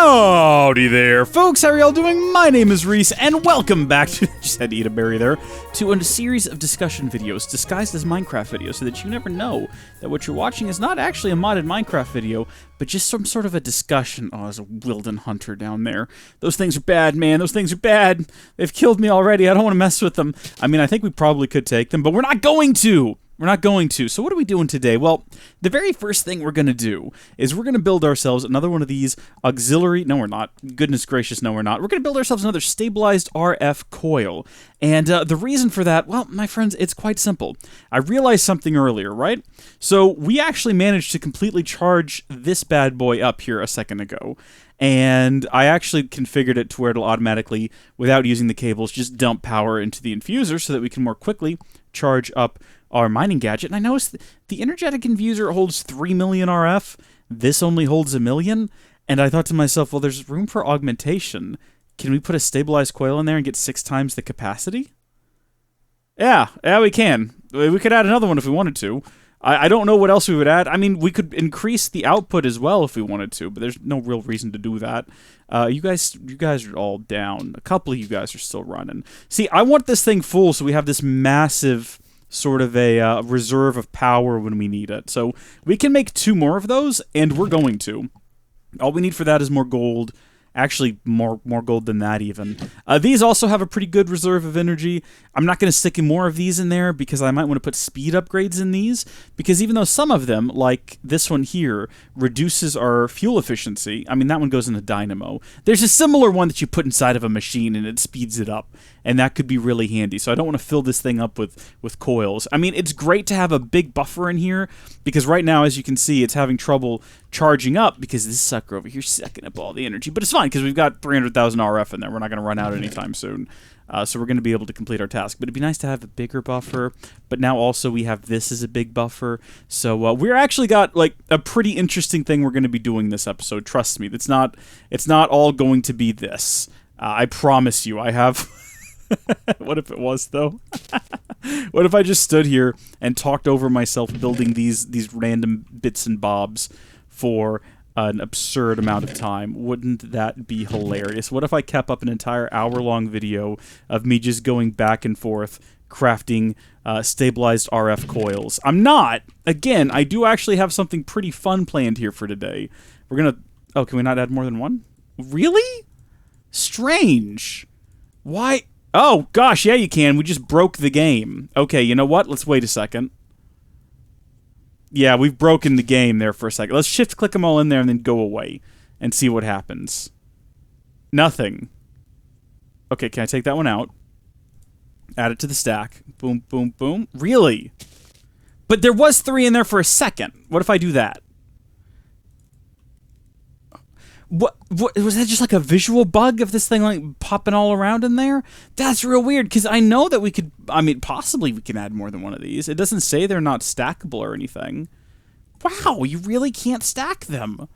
Howdy there, folks. How are y'all doing? My name is Rees, and welcome back to, just had to eat a berry there, to a series of discussion videos disguised as Minecraft videos, so that you never know that what you're watching is not actually a modded Minecraft video, but just some sort of a discussion. Oh, there's a Wilden Hunter down there. Those things are bad, man. Those things are bad. They've killed me already. I don't want to mess with them. I mean, I think we probably could take them, but we're not going to. We're not going to. So what are we doing today? Well, the very first thing we're going to do is we're going to build ourselves another one of these auxiliary... No, we're not. Goodness gracious, no, we're not. We're going to build ourselves another stabilized RF coil. And the reason for that, well, my friends, it's quite simple. I realized something earlier, right? So we actually managed to completely charge this bad boy up here a second ago. And I actually configured it to where it'll automatically, without using the cables, just dump power into the infuser so that we can more quickly charge up our mining gadget. And I noticed the energetic infuser holds 3 million RF. This only holds 1 million. And I thought to myself, well, there's room for augmentation. Can we put a stabilized coil in there and get 6 times the capacity? Yeah, we can. We could add another one if we wanted to. I don't know what else we would add. I mean, we could increase the output as well if we wanted to, but there's no real reason to do that. You guys are all down. A couple of you guys are still running. See, I want this thing full so we have this massive sort of a reserve of power when we need it. So we can make 2 more of those, and we're going to. All we need for that is more gold. Actually, more gold than that, even. These also have a pretty good reserve of energy. I'm not going to stick more of these in there because I might want to put speed upgrades in these. Because even though some of them, like this one here, reduces our fuel efficiency, I mean, that one goes in a dynamo. There's a similar one that you put inside of a machine and it speeds it up. And that could be really handy. So I don't want to fill this thing up with coils. I mean, it's great to have a big buffer in here because right now, as you can see, it's having trouble charging up because this sucker over here is sucking up all the energy. But it's fine because we've got 300,000 RF in there. We're not going to run out anytime soon. So we're going to be able to complete our task. But it'd be nice to have a bigger buffer. But now also we have this as a big buffer. So we're actually got like a pretty interesting thing we're going to be doing this episode. Trust me. It's not all going to be this. I promise you. I have... What if it was, though? What if I just stood here and talked over myself building these random bits and bobs for an absurd amount of time? Wouldn't that be hilarious? What if I kept up an entire hour-long video of me just going back and forth crafting stabilized RF coils? I'm not. Again, I do actually have something pretty fun planned here for today. We're gonna... Oh, can we not add more than one? Really? Strange. Why... Oh, gosh, yeah, you can. We just broke the game. Okay, you know what? Let's wait a second. Yeah, we've broken the game there for a second. Let's shift-click them all in there and then go away and see what happens. Nothing. Okay, can I take that one out? Add it to the stack. Boom, boom, boom. Really? But there was 3 in there for a second. What if I do that? What was that? Just like a visual bug of this thing like popping all around in there? That's real weird because I know that we could. I mean, possibly we can add more than one of these. It doesn't say they're not stackable or anything. Wow, you really can't stack them.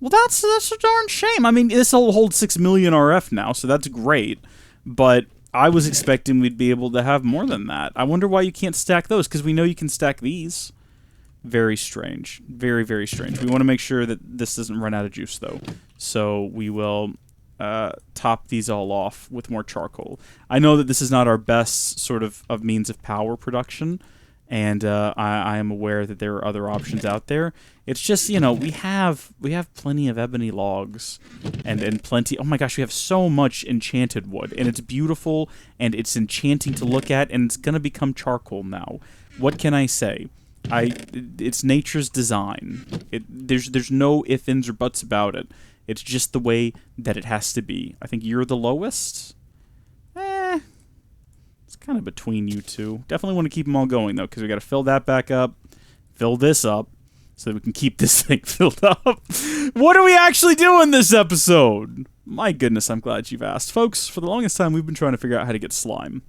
Well, that's a darn shame. I mean, this will hold 6 million RF now, so that's great. But I was expecting we'd be able to have more than that. I wonder why you can't stack those because we know you can stack these. Very strange. Very, very strange. We want to make sure that this doesn't run out of juice, though. So we will top these all off with more charcoal. I know that this is not our best sort of means of power production, and I am aware that there are other options out there. It's just, you know, we have plenty of ebony logs and plenty... Oh my gosh, we have so much enchanted wood, and it's beautiful, and it's enchanting to look at, and it's going to become charcoal now. What can I say? It's nature's design. There's no ifs, ands, or buts about it. It's just the way that it has to be. I think you're the lowest. It's kind of between you two. Definitely want to keep them all going, though, because we got to fill that back up, fill this up, so that we can keep this thing filled up. What are we actually doing this episode? My goodness, I'm glad you've asked. Folks, for the longest time, we've been trying to figure out how to get slime.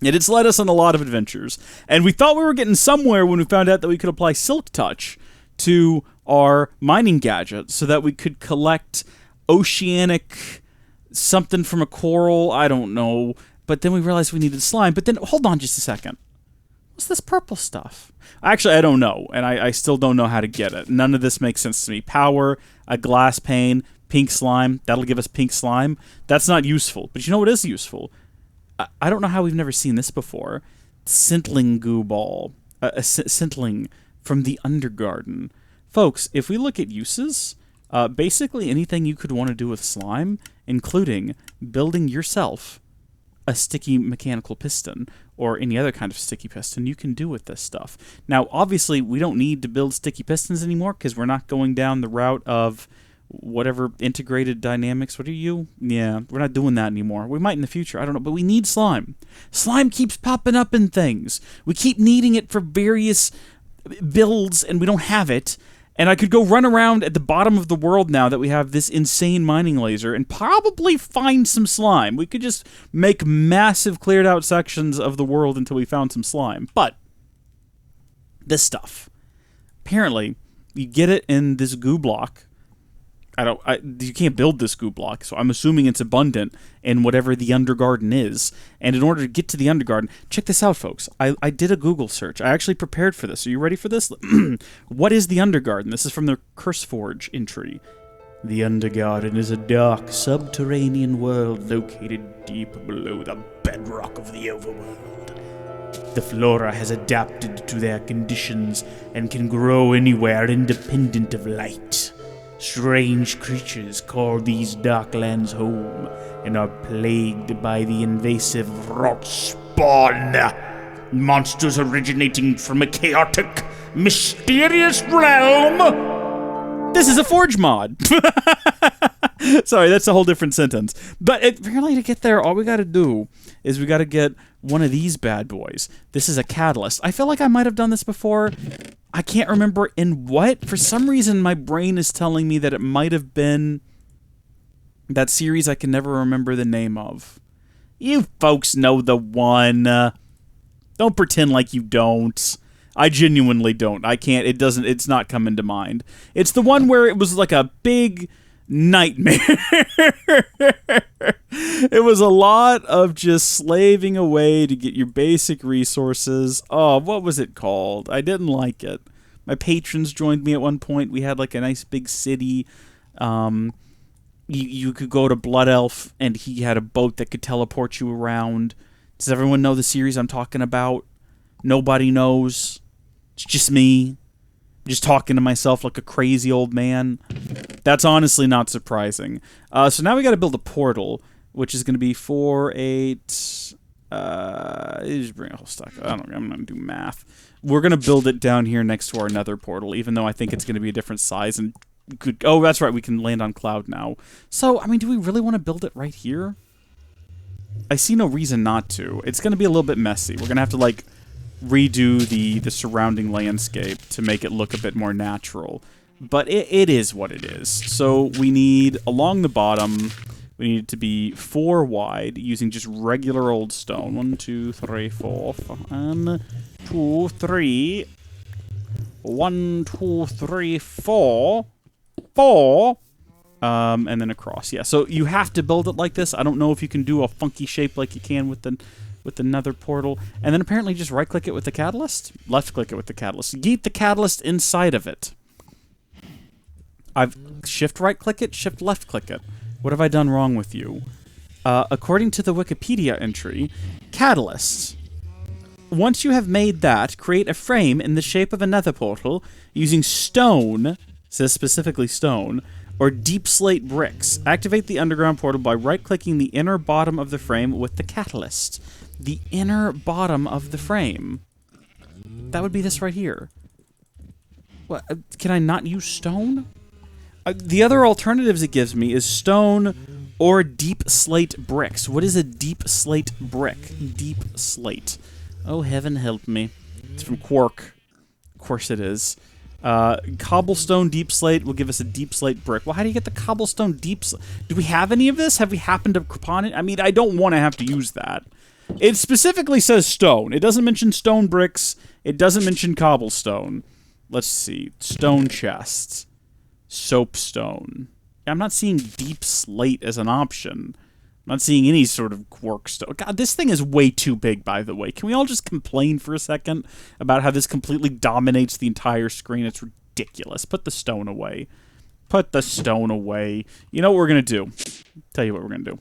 And it's led us on a lot of adventures. And we thought we were getting somewhere when we found out that we could apply Silk Touch to our mining gadget so that we could collect oceanic something from a coral. I don't know. But then we realized we needed slime. But then, hold on just a second. What's this purple stuff? Actually, I don't know. And I still don't know how to get it. None of this makes sense to me. Power, a glass pane, Pink slime. That'll give us pink slime. That's not useful. But you know what is useful? I don't know how we've never seen this before. Scintling goo ball. Scintling from the Undergarden. Folks, if we look at uses, basically anything you could want to do with slime, including building yourself a sticky mechanical piston or any other kind of sticky piston, you can do with this stuff. Now, obviously, we don't need to build sticky pistons anymore because we're not going down the route of whatever integrated dynamics. What are you? Yeah, we're not doing that anymore. We might in the future. I don't know, but we need slime. Slime keeps popping up in things. We keep needing it for various builds, and we don't have it. And I could go run around at the bottom of the world now that we have this insane mining laser and probably find some slime. We could just make massive cleared out sections of the world until we found some slime. But this stuff, apparently, you get it in this goo block. You can't build this goo block, so I'm assuming it's abundant in whatever the Undergarden is. And in order to get to the Undergarden, check this out, folks. I did a Google search. I actually prepared for this. Are you ready for this? What is the Undergarden? This is from the Curseforge entry. The Undergarden is a dark, subterranean world located deep below the bedrock of the overworld. The flora has adapted to their conditions and can grow anywhere independent of light. Strange creatures call these dark lands home and are plagued by the invasive rot spawn. Monsters originating from a chaotic, mysterious realm. This is a Forge mod. Sorry, that's a whole different sentence. But apparently to get there, all we gotta do is we gotta get one of these bad boys. This is a catalyst. I feel like I might have done this before. I can't remember in what. For some reason, my brain is telling me that it might have been that series I can never remember the name of. You folks know the one. Don't pretend like you don't. I genuinely don't. I can't. It's not coming to mind. It's the one where it was like a big nightmare. It was a lot of just slaving away to get your basic resources. Oh, what was it called? I didn't like it. My patrons joined me at one point. We had like a nice big city. You could go to Blood Elf, and he had a boat that could teleport you around. Does everyone know the series I'm talking about? Nobody knows. It's just me. Just talking to myself like a crazy old man. That's honestly not surprising. So now we got to build a portal, which is going to be 4, 8... just bring a whole stack. I'm going to do math. We're going to build it down here next to our nether portal, even though I think it's going to be a different size. And oh, that's right, we can land on Cloud now. So, I mean, do we really want to build it right here? I see no reason not to. It's going to be a little bit messy. We're going to have to, like, redo the surrounding landscape to make it look a bit more natural. But it is what it is. So we need, along the bottom, we need it to be 4 wide, using just regular old stone. 1, 2, 3, 4. 1, 2, 3. 1, 2, 3, 4. 4. And then across. Yeah, so you have to build it like this. I don't know if you can do a funky shape like you can with the nether portal. And then apparently just right-click it with the catalyst. Left-click it with the catalyst. Yeet the catalyst inside of it. I've shift right-click it, shift left-click it. What have I done wrong with you? According to the Wikipedia entry, catalysts. Once you have made that, create a frame in the shape of a nether portal using stone, says specifically stone, or deep slate bricks. Activate the underground portal by right-clicking the inner bottom of the frame with the catalyst. The inner bottom of the frame. That would be this right here. What? Can I not use stone? The other alternatives it gives me is stone or deep slate bricks. What is a deep slate brick? Deep slate. Oh, heaven help me. It's from Quark. Of course it is. Cobblestone deep slate will give us a deep slate brick. Well, how do you get the cobblestone deep slate? Do we have any of this? Have we happened to upon it? I mean, I don't want to have to use that. It specifically says stone. It doesn't mention stone bricks. It doesn't mention cobblestone. Let's see. Stone chests. Soapstone. I'm not seeing deep slate as an option. I'm not seeing any sort of quark stone. God, this thing is way too big, by the way. Can we all just complain for a second about how this completely dominates the entire screen? It's ridiculous. Put the stone away. Put the stone away. You know what we're gonna do? Tell you what we're gonna do.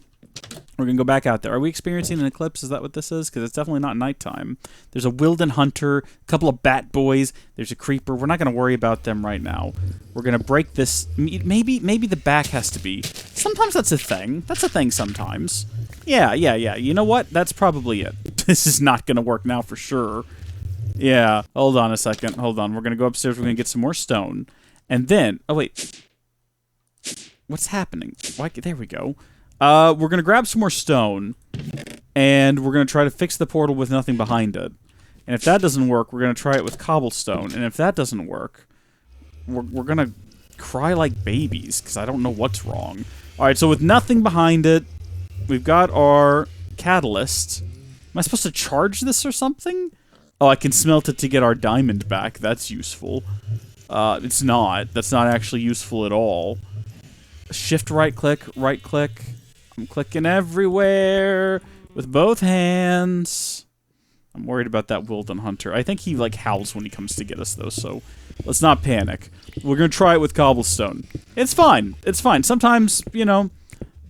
We're gonna go back out there. Are we experiencing an eclipse? Is that what this is? Because it's definitely not nighttime. There's a Wilden Hunter, a couple of bat boys. There's a creeper. We're not gonna worry about them right now. We're gonna break this. Maybe the back has to be. Sometimes that's a thing. That's a thing sometimes. Yeah. You know what? That's probably it. This is not gonna work now for sure. Yeah. Hold on a second. Hold on. We're gonna go upstairs. We're gonna get some more stone, and then. Oh wait. What's happening? Why? There we go. We're gonna grab some more stone, and we're gonna try to fix the portal with nothing behind it. And if that doesn't work, we're gonna try it with cobblestone. And if that doesn't work, we're gonna cry like babies, because I don't know what's wrong. Alright, so with nothing behind it, we've got our catalyst. Am I supposed to charge this or something? Oh, I can smelt it to get our diamond back. That's useful. It's not. That's not actually useful at all. Shift right click. I'm clicking everywhere with both hands. I'm worried about that Wilden Hunter. I think he, like, howls when he comes to get us, though, so let's not panic. We're gonna try it with cobblestone. It's fine. It's fine. Sometimes, you know,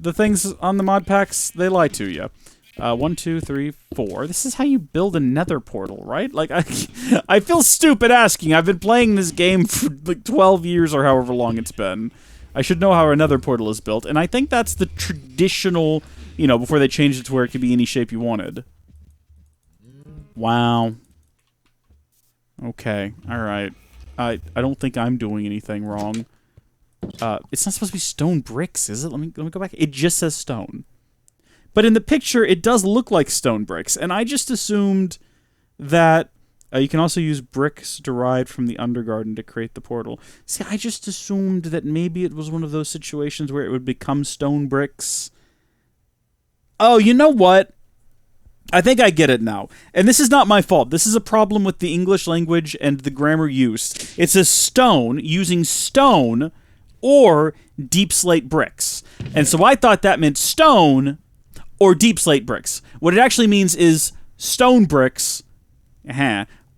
the things on the mod packs, they lie to you. 1, 2, 3, 4. This is how you build a nether portal, right? Like, I feel stupid asking. I've been playing this game for, like, 12 years or however long it's been. I should know how another portal is built, and I think that's the traditional, you know, before they changed it to where it could be any shape you wanted. Wow. Okay, alright. I don't think I'm doing anything wrong. It's not supposed to be stone bricks, is it? Let me go back. It just says stone. But in the picture, it does look like stone bricks, and I just assumed that you can also use bricks derived from the Undergarden to create the portal. See, I just assumed that maybe it was one of those situations where it would become stone bricks. Oh, you know what? I think I get it now. And this is not my fault. This is a problem with the English language and the grammar used. It says stone, using stone, or deep slate bricks. And so I thought that meant stone or deep slate bricks. What it actually means is stone bricks,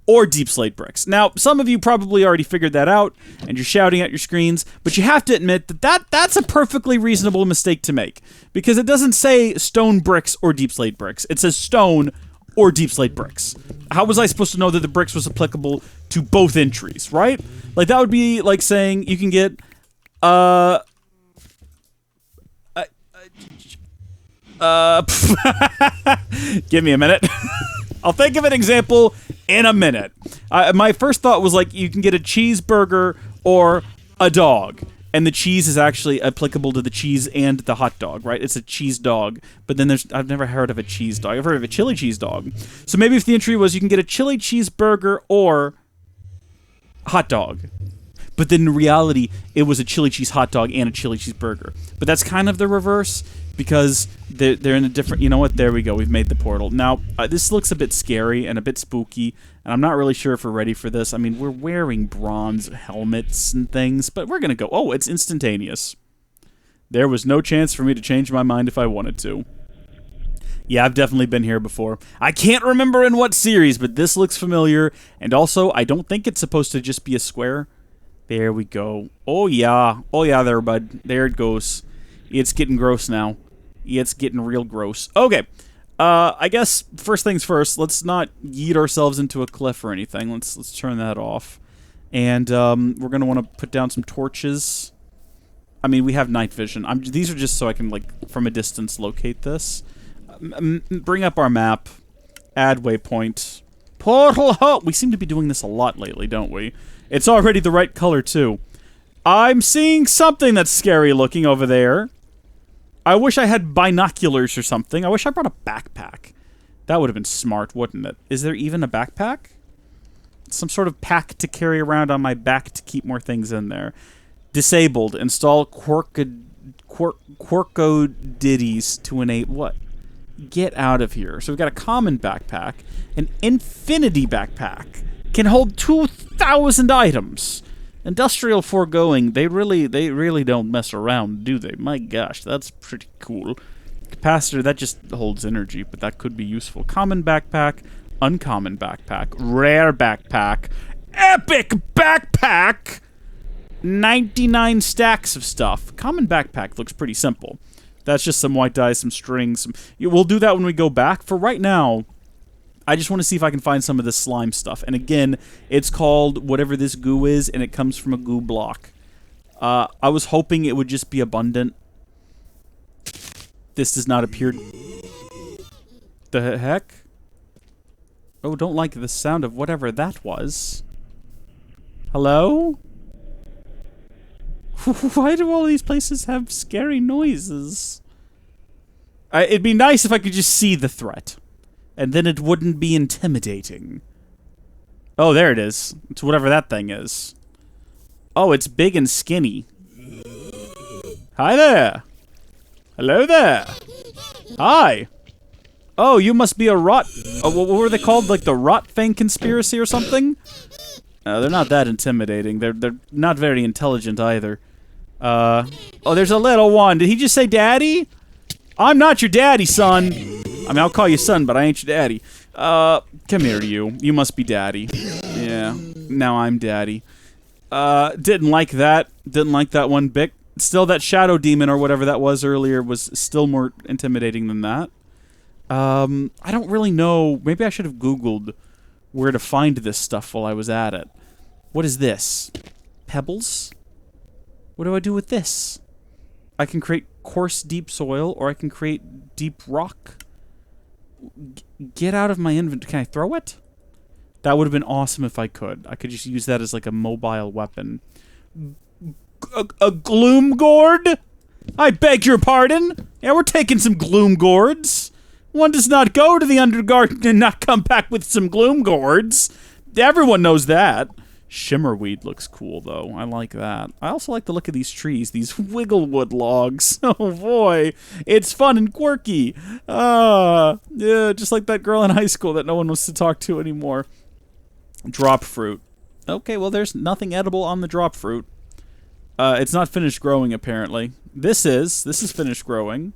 or deep slate bricks. Now, some of you probably already figured that out, and you're shouting at your screens, but you have to admit that that's a perfectly reasonable mistake to make, because it doesn't say stone bricks or deep slate bricks. It says stone or deep slate bricks. How was I supposed to know that the bricks was applicable to both entries, right? Like, that would be like saying you can get, give me a minute. I'll think of an example in a minute. My first thought was like you can get a cheeseburger or a dog, and the cheese is actually applicable to the cheese and the hot dog, right? It's a cheese dog, but then I've never heard of a cheese dog. I've heard of a chili cheese dog. So maybe if the entry was you can get a chili cheeseburger or hot dog. But then in reality, it was a chili cheese hot dog and a chili cheeseburger. But that's kind of the reverse, because they're in a different... You know what? There we go. We've made the portal. Now, this looks a bit scary and a bit spooky, and I'm not really sure if we're ready for this. I mean, we're wearing bronze helmets and things, but we're going to go... Oh, it's instantaneous. There was no chance for me to change my mind if I wanted to. Yeah, I've definitely been here before. I can't remember in what series, but this looks familiar, and also, I don't think it's supposed to just be a square. There we go. Oh, yeah. Oh, yeah, there, bud. There it goes. It's getting gross now. It's getting real gross. Okay. I guess, first things first, let's not yeet ourselves into a cliff or anything. Let's turn that off. And, we're gonna want to put down some torches. I mean, we have night vision. These are just so I can, like, from a distance locate this. Bring up our map. Add waypoint. Portal hole! We seem to be doing this a lot lately, don't we? It's already the right color, too. I'm seeing something that's scary looking over there. I wish I had binoculars or something. I wish I brought a backpack. That would have been smart, wouldn't it? Is there even a backpack? Some sort of pack to carry around on my back to keep more things in there. Disabled. Install Quirkodiddies to enable... What? Get out of here. So we've got a common backpack. An infinity backpack. Can hold 2,000 items. Industrial foregoing, they really don't mess around, do they? My gosh, that's pretty cool. Capacitor, that just holds energy, but that could be useful. Common backpack, uncommon backpack, rare backpack, epic backpack! 99 stacks of stuff. Common backpack looks pretty simple. That's just some white dye, some strings. We'll do that when we go back. For right now, I just want to see if I can find some of this slime stuff. And again, it's called whatever this goo is, and it comes from a goo block. I was hoping it would just be abundant. This does not appear... The heck? Oh, don't like the sound of whatever that was. Hello? Why do all these places have scary noises? It'd be nice if I could just see the threat. And then it wouldn't be intimidating. Oh, there it is. It's whatever that thing is. Oh, it's big and skinny. Hi there. Hello there. Hi. Oh, you must be a rot... what were they called? Like the Rot Fang Conspiracy or something? They're not that intimidating. They're not very intelligent either. Oh, there's a little one. Did he just say daddy? I'm not your daddy, son. I mean, I'll call you son, but I ain't your daddy. Come here, you. You must be daddy. Yeah, now I'm daddy. Didn't like that. Didn't like that one bit. Still, that shadow demon or whatever that was earlier was still more intimidating than that. I don't really know. Maybe I should have Googled where to find this stuff while I was at it. What is this? Pebbles? What do I do with this? I can create coarse, deep soil, or I can create deep rock. Get out of my inventory. Can I throw it? That would have been awesome if I could. I could just use that as like a mobile weapon. A gloom gourd? I beg your pardon? Yeah, we're taking some gloom gourds. One does not go to the Undergarden and not come back with some gloom gourds. Everyone knows that. Shimmerweed looks cool, though. I like that. I also like the look of these trees, these wigglewood logs. Oh, boy. It's fun and quirky. Yeah, just like that girl in high school that no one wants to talk to anymore. Drop fruit. Okay, well, there's nothing edible on the drop fruit. It's not finished growing, apparently. This is finished growing.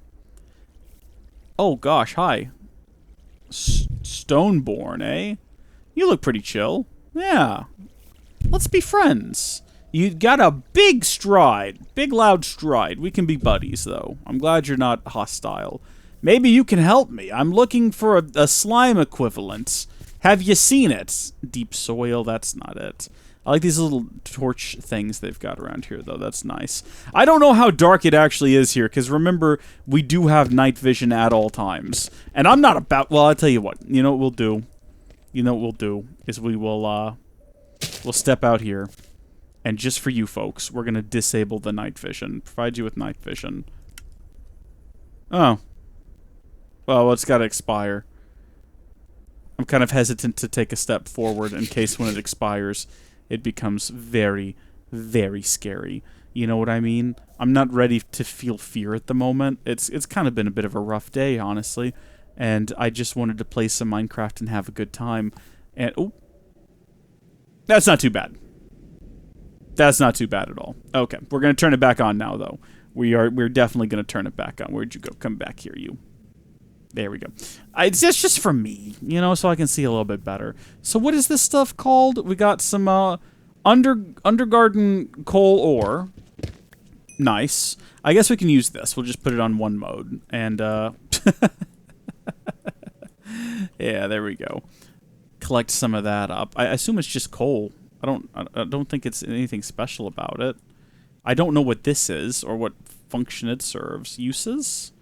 Oh, gosh, hi. Stoneborn, eh? You look pretty chill. Yeah. Let's be friends. You got a big stride. Big, loud stride. We can be buddies, though. I'm glad you're not hostile. Maybe you can help me. I'm looking for a slime equivalent. Have you seen it? Deep soil, that's not it. I like these little torch things they've got around here, though. That's nice. I don't know how dark it actually is here, because remember, we do have night vision at all times. And I'm not about... Well, I'll tell you what. You know what we'll do? You know what we'll do? Is we will, we'll step out here. And just for you folks, we're going to disable the night vision. Provide you with night vision. Oh. Well, it's got to expire. I'm kind of hesitant to take a step forward in case when it expires... it becomes very, very scary. You know what I mean? I'm not ready to feel fear at the moment. It's kind of been a bit of a rough day, honestly. And I just wanted to play some Minecraft and have a good time. And, oh. That's not too bad. That's not too bad at all. Okay, we're going to turn it back on now, though. We're definitely going to turn it back on. Where'd you go? Come back here, you. There we go. It's just for me, you know, so I can see a little bit better. So what is this stuff called? We got some Undergarden coal ore. Nice. I guess we can use this. We'll just put it on one mode. And, yeah, there we go. Collect some of that up. I assume it's just coal. I don't think it's anything special about it. I don't know what this is or what function it serves. Uses?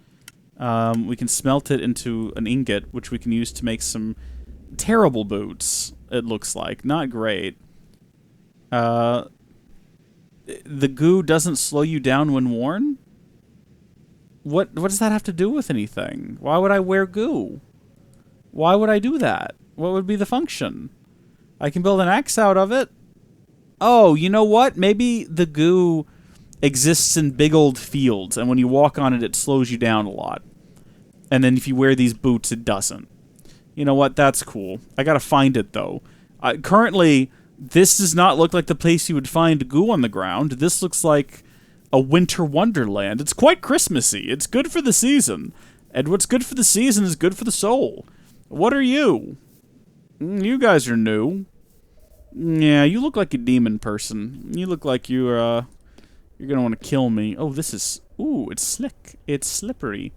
We can smelt it into an ingot, which we can use to make some terrible boots, it looks like. Not great. The goo doesn't slow you down when worn? What does that have to do with anything? Why would I wear goo? Why would I do that? What would be the function? I can build an axe out of it. Oh, you know what? Maybe the goo exists in big old fields, and when you walk on it, it slows you down a lot. And then if you wear these boots, it doesn't. You know what? That's cool. I gotta find it, though. Currently, this does not look like the place you would find goo on the ground. This looks like a winter wonderland. It's quite Christmassy. It's good for the season. And what's good for the season is good for the soul. What are you? You guys are new. Yeah, you look like a demon person. You look like you're gonna want to kill me. Oh, this is... Ooh, it's slick. It's slippery.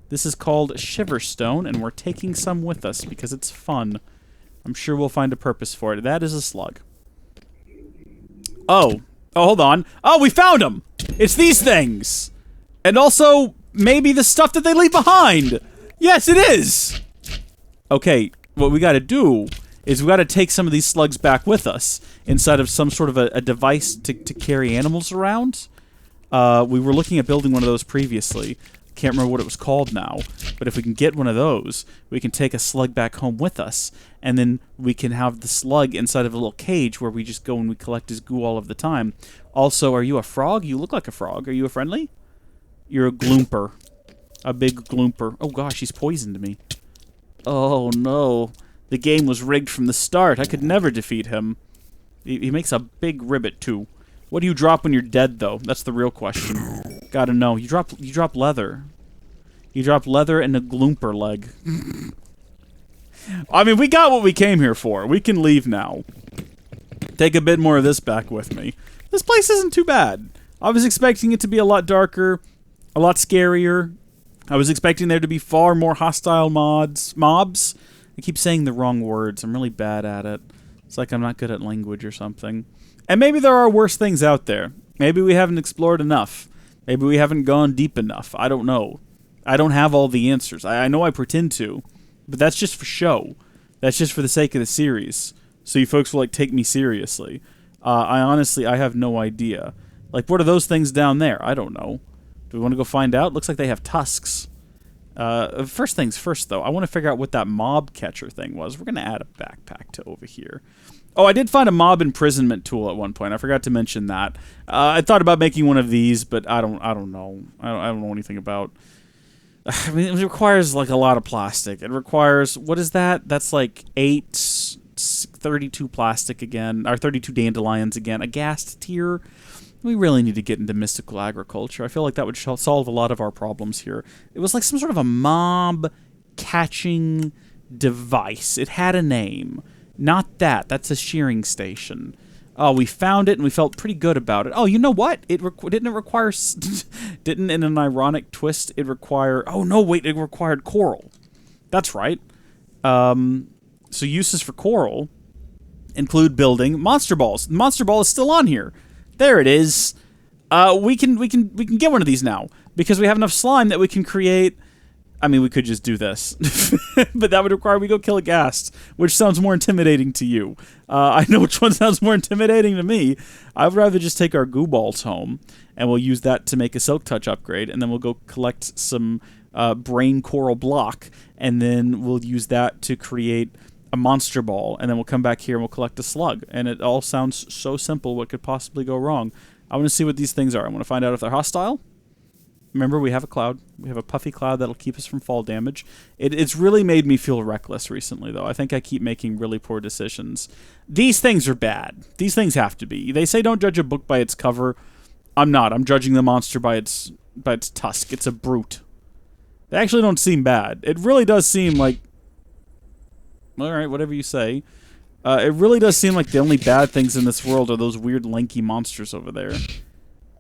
This is called Shiverstone, and we're taking some with us because it's fun. I'm sure we'll find a purpose for it. That is a slug. Oh. Oh, hold on. Oh, we found them! It's these things! And also, maybe the stuff that they leave behind! Yes, it is! Okay, what we gotta do is we gotta take some of these slugs back with us inside of some sort of a device to carry animals around. We were looking at building one of those previously. Can't remember what it was called now, but if we can get one of those, we can take a slug back home with us, and then we can have the slug inside of a little cage where we just go and we collect his goo all of the time. Also, are you a frog? You look like a frog. Are you a friendly? You're a gloomper. A big gloomper. Oh gosh, he's poisoned me. Oh no. The game was rigged from the start. I could never defeat him. He makes a big ribbit too. What do you drop when you're dead, though? That's the real question. Gotta know. You drop leather. You drop leather and a gloomper leg. I mean, we got what we came here for. We can leave now. Take a bit more of this back with me. This place isn't too bad. I was expecting it to be a lot darker, a lot scarier. I was expecting there to be far more hostile mobs. I keep saying the wrong words. I'm really bad at it. It's like I'm not good at language or something. And maybe there are worse things out there. Maybe we haven't explored enough. Maybe we haven't gone deep enough. I don't know. I don't have all the answers. I know I pretend to, but that's just for show. That's just for the sake of the series. So you folks will, like, take me seriously. I honestly have no idea. Like, what are those things down there? I don't know. Do we want to go find out? Looks like they have tusks. First things first, though. I want to figure out what that mob catcher thing was. We're going to add a backpack to over here. Oh, I did find a mob imprisonment tool at one point. I forgot to mention that. I thought about making one of these, but I don't know. I don't know anything about. I mean, it requires like a lot of plastic. It requires, what is that? That's like 32 plastic again, or 32 dandelions again. A ghast tier. We really need to get into mystical agriculture. I feel like that would solve a lot of our problems here. It was like some sort of a mob catching device. It had a name. Not that. That's a shearing station. Oh, we found it and we felt pretty good about it. Oh, you know what? Didn't it require... didn't, in an ironic twist, it require... Oh, no, wait. It required coral. That's right. So uses for coral include building monster balls. Monster ball is still on here. There it is. We can get one of these now because we have enough slime that we can create... I mean, we could just do this, but that would require we go kill a ghast, which sounds more intimidating to you. I know which one sounds more intimidating to me. I'd rather just take our goo balls home, and we'll use that to make a silk touch upgrade, and then we'll go collect some brain coral block, and then we'll use that to create a monster ball, and then we'll come back here and we'll collect a slug. And it all sounds so simple. What could possibly go wrong? I want to see what these things are. I want to find out if they're hostile. Remember, we have a cloud. We have a puffy cloud that'll keep us from fall damage. It's really made me feel reckless recently, though. I think I keep making really poor decisions. These things are bad. These things have to be. They say don't judge a book by its cover. I'm not. I'm judging the monster by its tusk. It's a brute. They actually don't seem bad. It really does seem like... Alright, whatever you say. It really does seem like the only bad things in this world are those weird lanky monsters over there.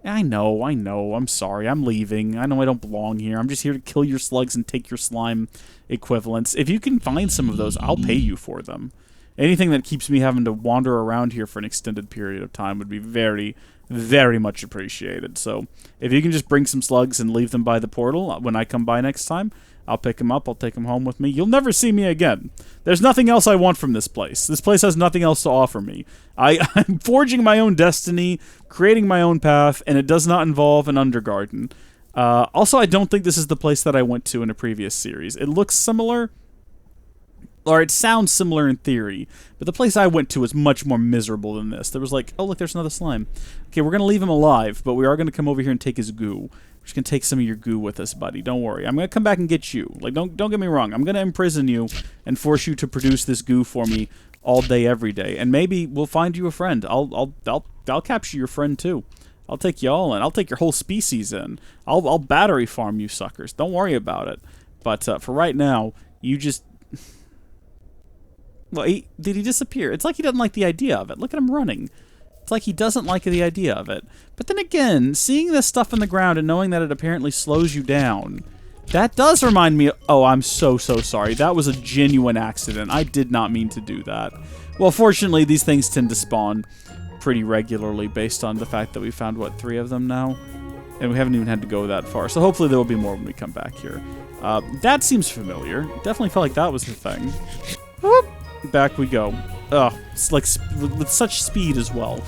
I know, I'm sorry, I'm leaving. I know I don't belong here. I'm just here to kill your slugs and take your slime equivalents. If you can find some of those, I'll pay you for them. Anything that keeps me having to wander around here for an extended period of time would be very, very much appreciated. So, if you can just bring some slugs and leave them by the portal when I come by next time, I'll pick them up, I'll take them home with me. You'll never see me again. There's nothing else I want from this place. This place has nothing else to offer me. I'm forging my own destiny, creating my own path, and it does not involve an Undergarden. Also, I don't think this is the place that I went to in a previous series. It looks similar, or it sounds similar in theory, but the place I went to was much more miserable than this. There was like, oh look, there's another slime. Okay, we're going to leave him alive, but we are going to come over here and take his goo. We're just going to take some of your goo with us, buddy. Don't worry. I'm going to come back and get you. Like, don't get me wrong. I'm going to imprison you and force you to produce this goo for me all day, every day. And maybe we'll find you a friend. I'll capture your friend too. I'll take you all in. I'll take your whole species in. I'll battery farm you suckers. Don't worry about it. But for right now, you just... Well, did he disappear? It's like he doesn't like the idea of it. Look at him running. It's like he doesn't like the idea of it. But then again, seeing this stuff in the ground and knowing that it apparently slows you down, that does remind me... Oh, I'm so sorry. That was a genuine accident. I did not mean to do that. Well, fortunately, these things tend to spawn pretty regularly based on the fact that we found, what, 3 of them now? And we haven't even had to go that far. So hopefully there will be more when we come back here. That seems familiar. Definitely felt like that was the thing. Whoop! Back we go. Ugh, it's like with such speed as well.